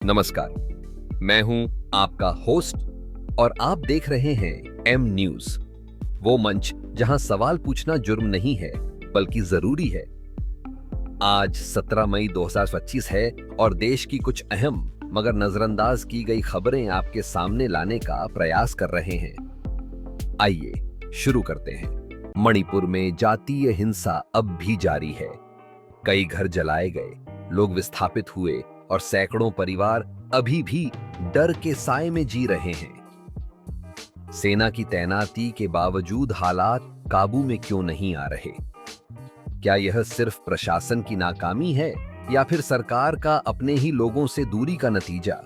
नमस्कार, मैं हूं आपका होस्ट और आप देख रहे हैं एम न्यूज, वो मंच जहां सवाल पूछना जुर्म नहीं है बल्कि जरूरी है। आज 17 मई 2025 है और देश की कुछ अहम मगर नजरअंदाज की गई खबरें आपके सामने लाने का प्रयास कर रहे हैं। आइए शुरू करते हैं। मणिपुर में जातीय हिंसा अब भी जारी है। कई घर जलाए गए, लोग विस्थापित हुए और सैकड़ों परिवार अभी भी डर के साए में जी रहे हैं। सेना की तैनाती के बावजूद हालात काबू में क्यों नहीं आ रहे? क्या यह सिर्फ प्रशासन की नाकामी है या फिर सरकार का अपने ही लोगों से दूरी का नतीजा?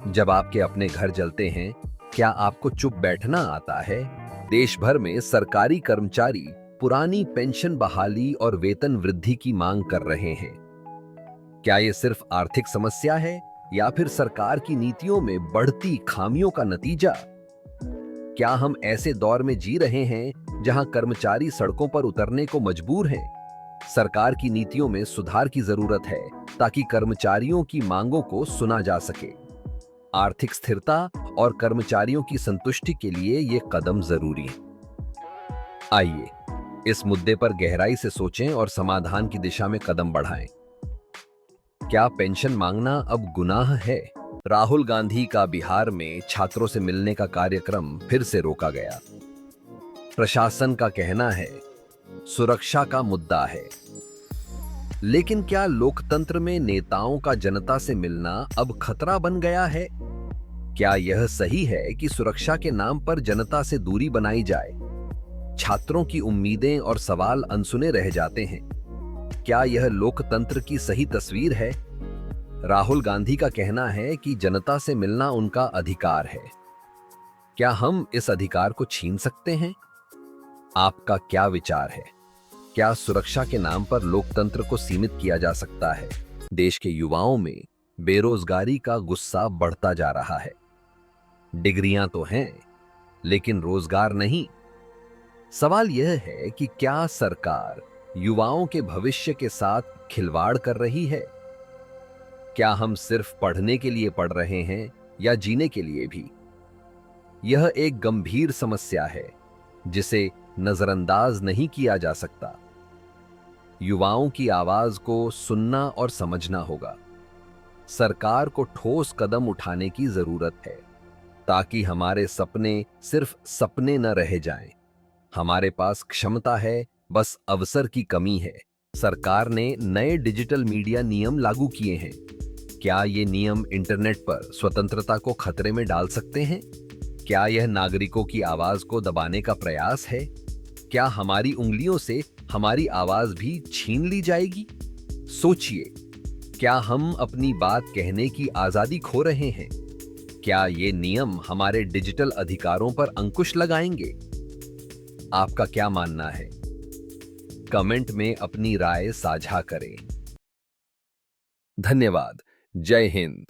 जब आपके अपने घर जलते हैं, क्या आपको चुप बैठना आता है? देश भर में सरकारी कर्मचारी पुरानी पेंशन बहाली और वेतन वृद्धि की मांग कर रहे हैं। क्या यह सिर्फ आर्थिक समस्या है या फिर सरकार की नीतियों में बढ़ती खामियों का नतीजा? क्या हम ऐसे दौर में जी रहे हैं जहां कर्मचारी सड़कों पर उतरने को मजबूर हैं? सरकार की नीतियों में सुधार की जरूरत है ताकि कर्मचारियों की मांगों को सुना जा सके। आर्थिक स्थिरता और कर्मचारियों की संतुष्टि के लिए ये कदम जरूरी है। आइए इस मुद्दे पर गहराई से सोचें और समाधान की दिशा में कदम बढ़ाएं। क्या पेंशन मांगना अब गुनाह है? राहुल गांधी का बिहार में छात्रों से मिलने का कार्यक्रम फिर से रोका गया। प्रशासन का कहना है सुरक्षा का मुद्दा है। लेकिन क्या लोकतंत्र में नेताओं का जनता से मिलना अब खतरा बन गया है? क्या यह सही है कि सुरक्षा के नाम पर जनता से दूरी बनाई जाए? छात्रों की उम्मीदें और सवाल अनसुने रह जाते हैं। क्या यह लोकतंत्र की सही तस्वीर है? राहुल गांधी का कहना है कि जनता से मिलना उनका अधिकार है। क्या हम इस अधिकार को छीन सकते हैं? आपका क्या विचार है? क्या सुरक्षा के नाम पर लोकतंत्र को सीमित किया जा सकता है? देश के युवाओं में बेरोजगारी का गुस्सा बढ़ता जा रहा है। डिग्रियां तो हैं, लेकिन रोजगार नहीं। सवाल यह है कि क्या सरकार युवाओं के भविष्य के साथ खिलवाड़ कर रही है? क्या हम सिर्फ पढ़ने के लिए पढ़ रहे हैं या जीने के लिए भी? यह एक गंभीर समस्या है जिसे नजरअंदाज नहीं किया जा सकता। युवाओं की आवाज को सुनना और समझना होगा। सरकार को ठोस कदम उठाने की जरूरत है ताकि हमारे सपने सिर्फ सपने न रह जाएं। हमारे पास क्षमता है, बस अवसर की कमी है। सरकार ने नए डिजिटल मीडिया नियम लागू किए हैं। क्या ये नियम इंटरनेट पर स्वतंत्रता को खतरे में डाल सकते हैं? क्या यह नागरिकों की आवाज को दबाने का प्रयास है? क्या हमारी उंगलियों से हमारी आवाज भी छीन ली जाएगी? सोचिए, क्या हम अपनी बात कहने की आजादी खो रहे हैं? क्या ये नियम हमारे डिजिटल अधिकारों पर अंकुश लगाएंगे? आपका क्या मानना है? कमेंट में अपनी राय साझा करें। धन्यवाद। जय हिंद।